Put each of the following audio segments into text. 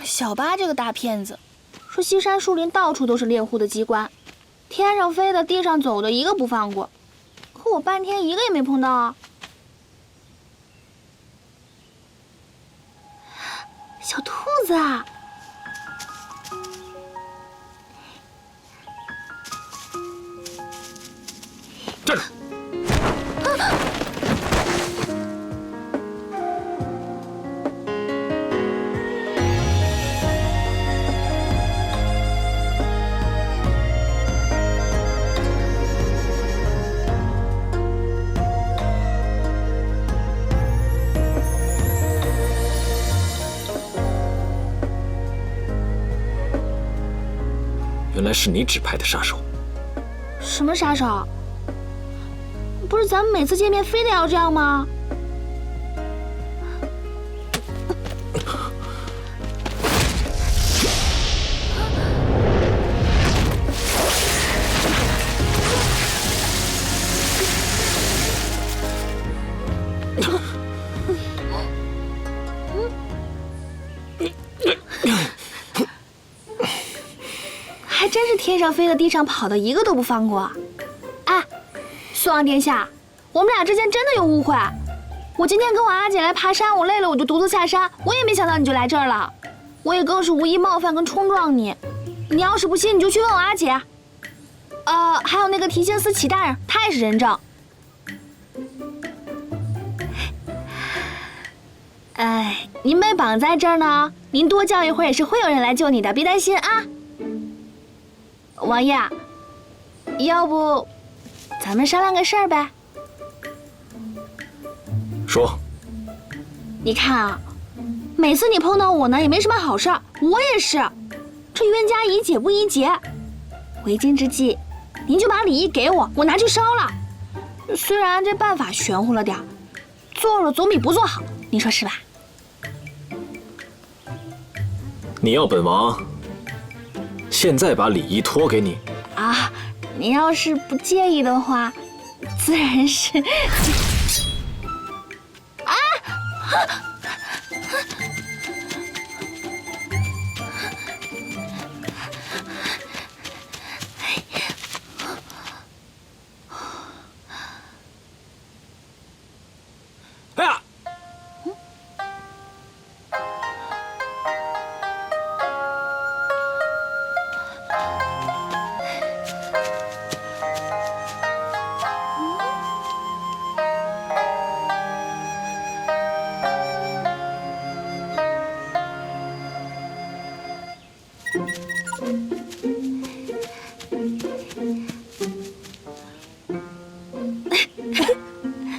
小八这个大骗子，说西山树林到处都是猎户的机关，天上飞的、地上走的，一个不放过。可我半天一个也没碰到啊。小兔子啊！站住！原来是你指派的杀手。什么杀手？不是咱们每次见面非得要这样吗？还真是天上飞的，地上跑的，一个都不放过。哎，宋王殿下，我们俩之间真的有误会。我今天跟我阿姐来爬山，我累了我就独自下山，我也没想到你就来这儿了。我也更是无意冒犯跟冲撞你。你要是不信，你就去问我阿姐。还有那个提刑司齐大人，他也是人证。哎，您被绑在这儿呢，您多叫一会儿也是会有人来救你的，别担心啊。王爷，要不咱们商量个事儿呗？说。你看啊，每次你碰到我呢，也没什么好事儿，我也是，这冤家宜解不宜结。为今之计，您就把礼衣给我，我拿去烧了。虽然这办法玄乎了点儿，做了总比不做好，你说是吧？你要本王现在把礼衣脱给你啊，你要是不介意的话，自然是。啊！哎呀！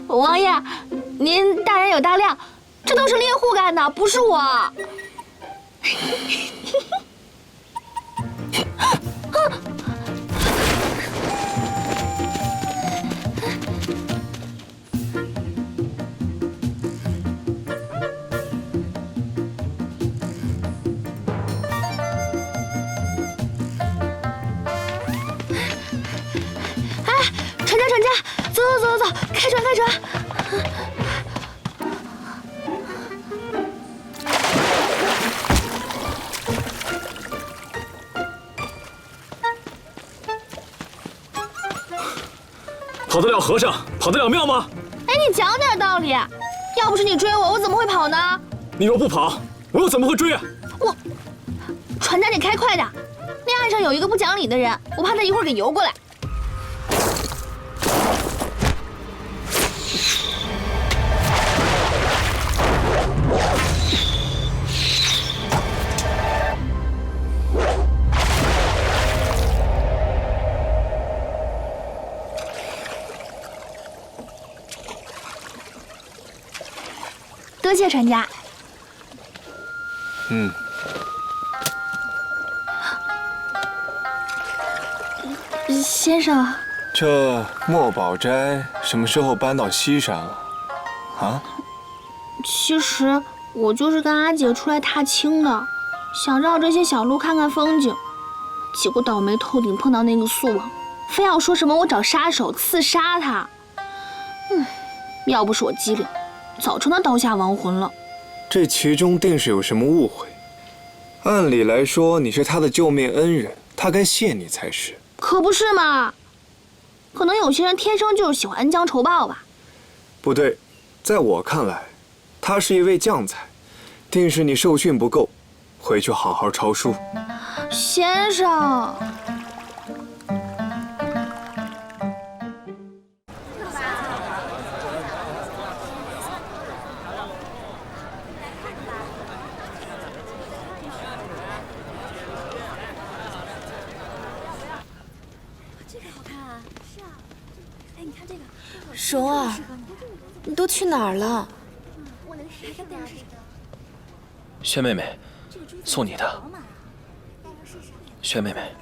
王爷，您大人有大量，这都是猎户干的，不是我。船家，走，开船！跑得了和尚，跑得了庙吗？哎，你讲点道理，要不是你追我，我怎么会跑呢？你若不跑，我又怎么会追啊？船家，你开快点，那岸上有一个不讲理的人，我怕他一会儿给游过来。多谢船家。先生，这墨宝斋什么时候搬到西山了？啊？其实我就是跟阿姐出来踏青的，想绕这些小路看看风景，结果倒霉透顶碰到那个素王，非要说什么我找杀手刺杀他。要不是我机灵，早成他刀下亡魂了。这其中定是有什么误会。按理来说，你是他的救命恩人，他该谢你才是。可不是嘛。可能有些人天生就是喜欢恩将仇报吧。不对，在我看来，他是一位将才，定是你受训不够，回去好好抄书。先生。蓉儿，你都去哪儿了？轩妹妹，送你的。轩妹妹，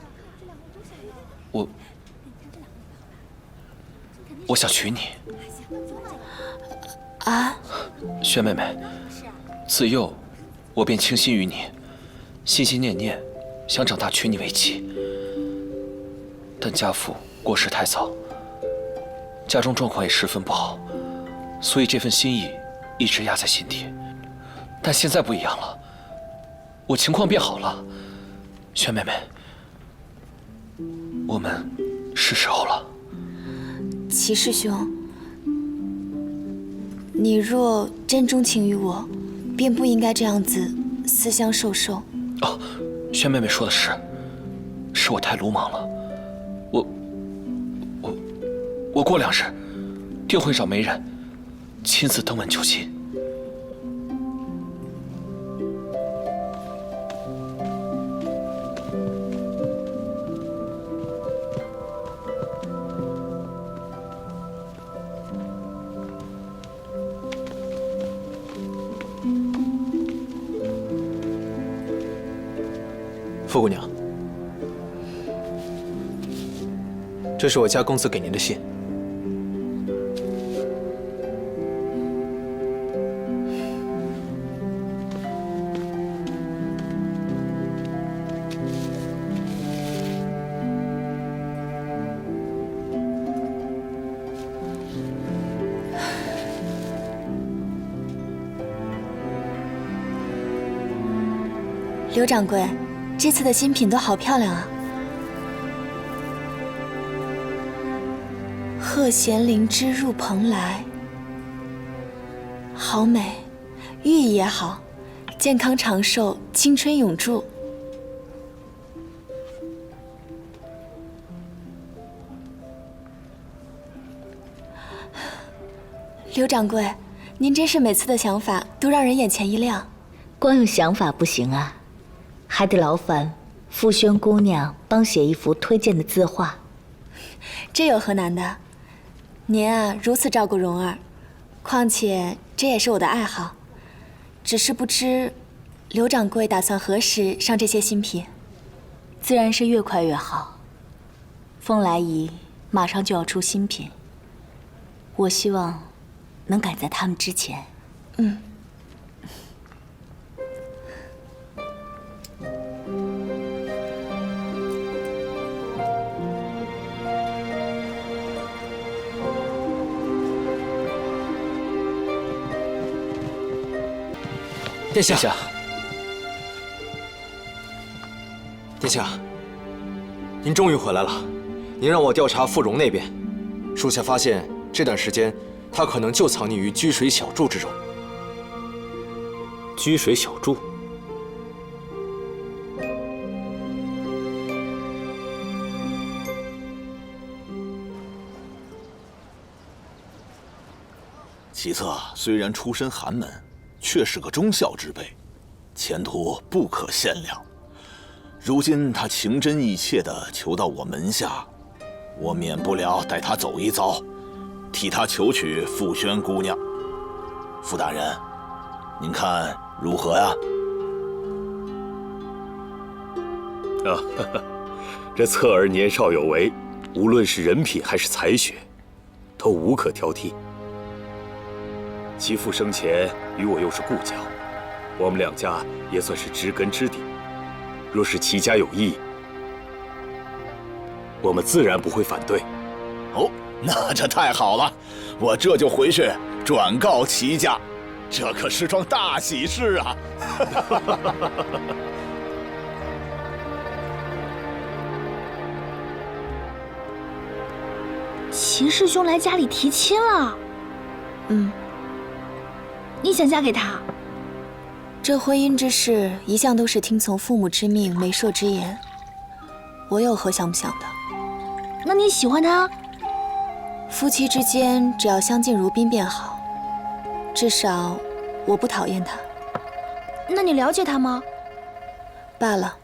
我想娶你。啊？轩妹妹，自幼我便倾心于你，心心念念想长大娶你为妻，但家父过世太早。家中状况也十分不好，所以这份心意一直压在心底。但现在不一样了，我情况变好了，轩妹妹，我们是时候了。齐师兄，你若真钟情于我，便不应该这样子私相授受。哦，轩妹妹说的是我太鲁莽了。我过2日定会找媒人亲自登门求亲。傅姑娘，这是我家公子给您的信。刘掌柜，这次的新品都好漂亮啊！鹤衔灵芝入蓬莱，好美，寓意也好，健康长寿，青春永驻。刘掌柜，您真是每次的想法都让人眼前一亮。光有想法不行啊，还得劳烦傅轩姑娘帮写一幅推荐的字画。这有何难的？您啊，如此照顾蓉儿，况且这也是我的爱好。只是不知刘掌柜打算何时上这些新品？自然是越快越好。凤来仪马上就要出新品，我希望能赶在他们之前。殿下，殿下，您终于回来了。您让我调查傅蓉那边，属下发现这段时间他可能就藏匿于居水小筑之中。居水小筑，其策虽然出身寒门，却是个忠孝之辈，前途不可限量。如今他情真意切地求到我门下，我免不了带他走一遭，替他求娶傅轩姑娘。傅大人，您看如何呀？这侧儿年少有为，无论是人品还是才学，都无可挑剔。其父生前与我又是故交，我们两家也算是知根知底。若是齐家有意，我们自然不会反对。哦，那这太好了，我这就回去转告齐家，这可是桩大喜事啊！齐师兄来家里提亲了。你想嫁给他？这婚姻之事一向都是听从父母之命、媒妁之言，我有何想不想的？那你喜欢他？夫妻之间只要相敬如宾便好，至少我不讨厌他。那你了解他吗？罢了，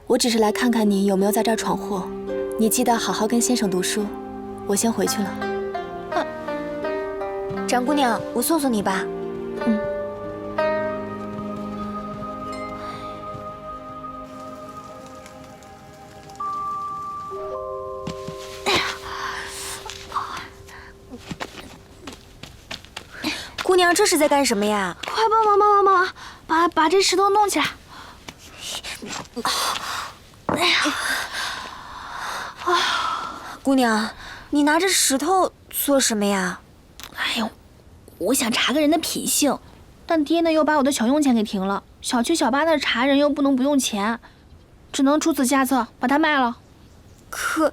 我只是来看看你有没有在这儿闯祸。你记得好好跟先生读书，我先回去了。长姑娘，我送送你吧。姑娘，这是在干什么呀？快帮忙，把这石头弄起来。姑娘，你拿着石头做什么呀？哎呦，我想查个人的品性，但爹呢又把我的小用钱给停了。小七小八那查人又不能不用钱，只能出此下策把它卖了。可，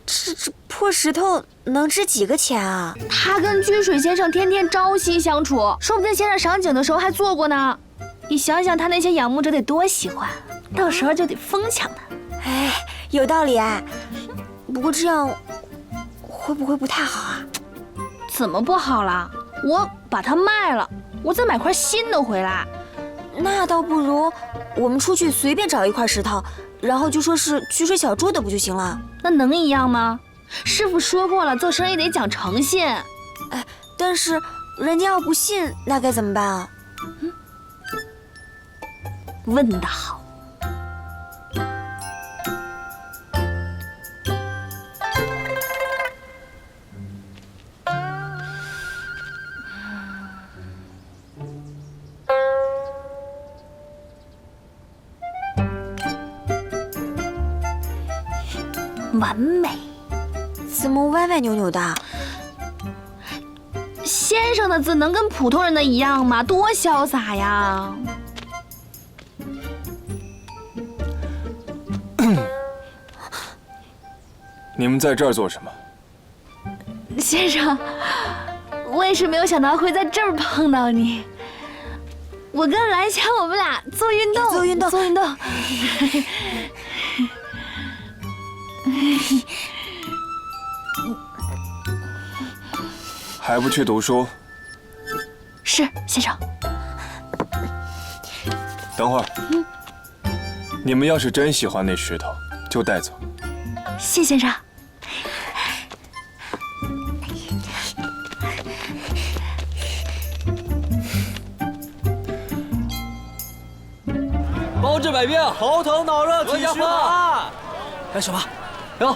这破石头能值几个钱啊？他跟居水先生天天朝夕相处，说不定先生赏景的时候还做过呢。你想想他那些仰慕者得多喜欢，到时候就得疯抢他。哎，有道理哎。不过这样会不会不太好啊？怎么不好啦？我把它卖了，我再买块新的回来。那倒不如我们出去随便找一块石头，然后就说是居水小猪的不就行了？那能一样吗？师傅说过了，做生意得讲诚信。哎，但是人家要不信，那该怎么办啊？问得好。完美，怎么歪歪扭扭的？先生的字能跟普通人的一样吗？多潇洒呀！你们在这儿做什么？先生，我也是没有想到会在这儿碰到你。我跟蓝翔，我们俩做运动，做运动。还不去读书？是，先生。等会儿，你们要是真喜欢那石头，就带走。谢先生。包治百病，头疼脑热体虚麻。干什么？哟，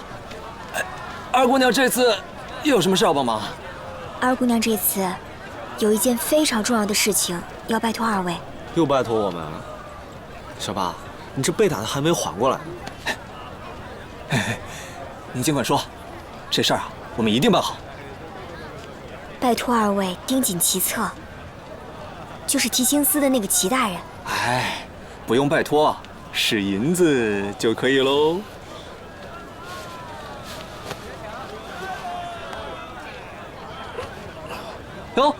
二姑娘这次又有什么事要帮忙？二姑娘这次有一件非常重要的事情要拜托二位。又拜托我们？小八，你这被打的还没缓过来呢。你尽管说，这事儿啊，我们一定办好。拜托二位盯紧其策，就是提青司的那个齐大人。哎，不用拜托，使银子就可以喽。哟，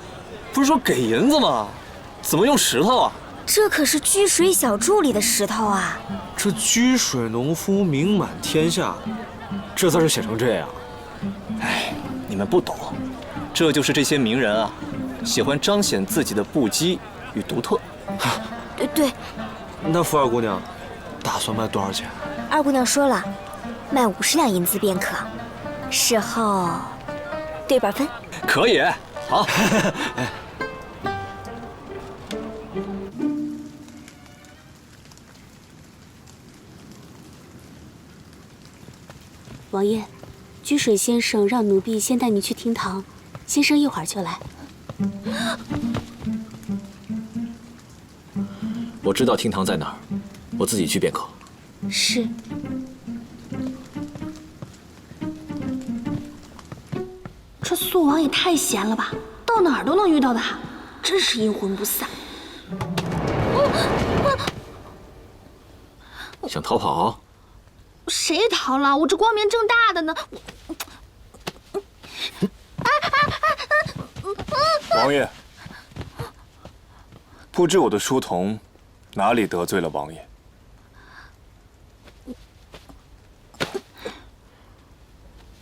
不是说给银子吗？怎么用石头啊？这可是居水小筑里的石头啊！这居水农夫名满天下，这字是写成这样。哎，你们不懂，这就是这些名人啊，喜欢彰显自己的不羁与独特。对。那福二姑娘，打算卖多少钱？二姑娘说了，卖50两银子便可，事后对半分。可以，好。王爷，居水先生让奴婢先带你去厅堂，先生一会儿就来。我知道厅堂在哪儿，我自己去便可。是。这苏王也太闲了吧，到哪儿都能遇到他，真是阴魂不散。想逃跑？谁逃了？我这光明正大的呢！王爷，不知我的书童哪里得罪了王爷？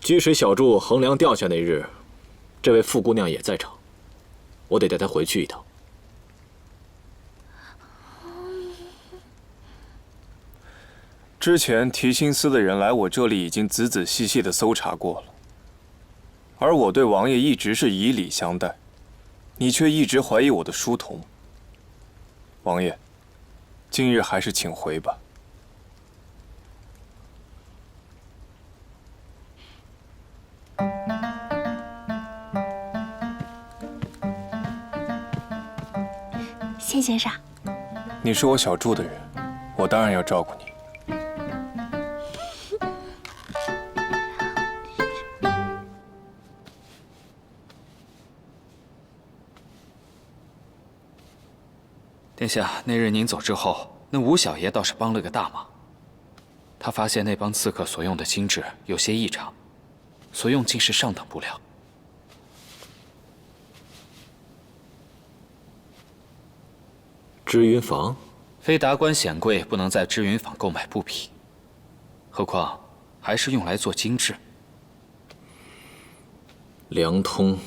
居水小筑横梁掉下那日，这位傅姑娘也在场，我得带她回去一趟。之前提心司的人来我这里已经仔仔细细的搜查过了，而我对王爷一直是以礼相待，你却一直怀疑我的书童。王爷，今日还是请回吧。谢先生，你是我小筑的人，我当然要照顾你。殿下，那日您走之后，那吴小爷倒是帮了个大忙。他发现那帮刺客所用的金质有些异常，所用竟是上等布料。织云坊，非达官显贵不能在织云坊购买布匹，何况还是用来做金质。梁通，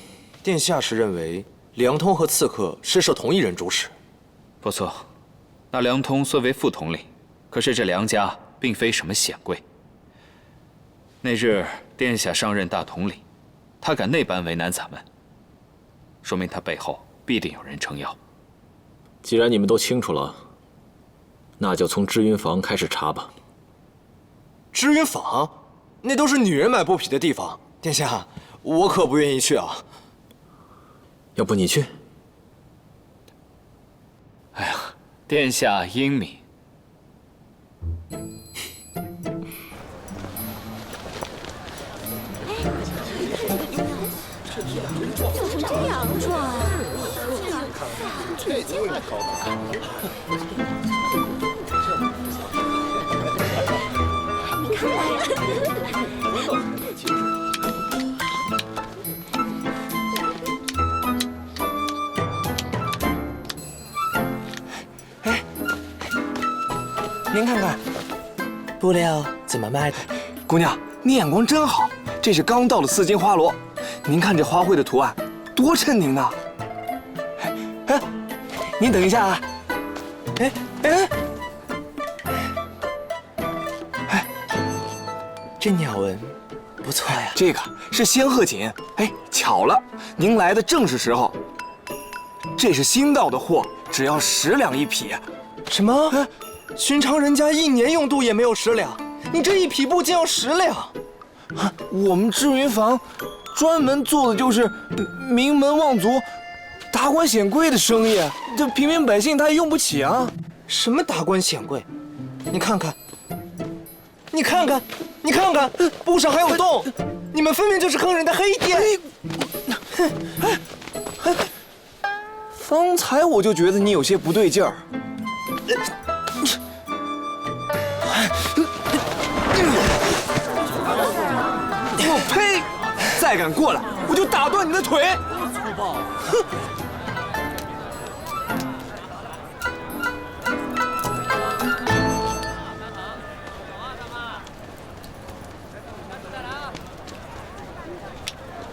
殿下是认为梁通和刺客是受同一人主使？不错，那梁通虽为副统领，可是这梁家并非什么显贵。那日殿下上任大统领，他敢那般为难咱们，说明他背后必定有人撑腰。既然你们都清楚了，那就从织云坊开始查吧。织云坊，那都是女人买布匹的地方，殿下，我可不愿意去啊。要不你去？哎呀，殿下英明。做成这样壮，你看哎，您看看，布料怎么卖的？姑娘，你眼光真好，这是刚到的丝巾花罗。您看这花卉的图案，多衬您呐！哎，您等一下啊！这鸟纹不错呀。这个是仙鹤锦。哎，巧了，您来的正是时候。这是新到的货，只要10两一匹。什么？寻常人家1年用度也没有10两，你这一匹布竟要10两？我们织云坊专门做的就是名门望族、达官显贵的生意，这平民百姓他也用不起啊。什么达官显贵？你看看，你看看，你看看，布上还有洞，你们分明就是坑人的黑店。方才我就觉得你有些不对劲儿。我呸！再敢过来，我就打断你的腿！哼！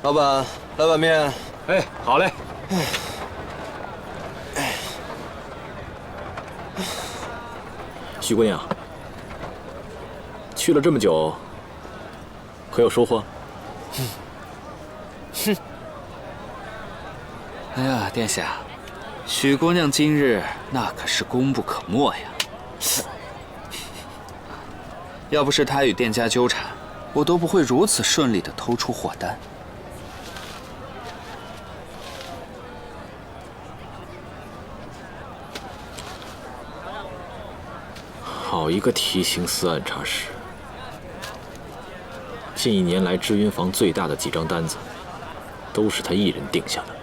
老板，来碗面。哎，好嘞。徐姑娘，去了这么久，可有收获？哎呀，殿下，许姑娘今日那可是功不可没呀！要不是她与店家纠缠，我都不会如此顺利地偷出货单。好一个提刑司按察使！近1年来织云坊最大的几张单子，都是他一人定下的。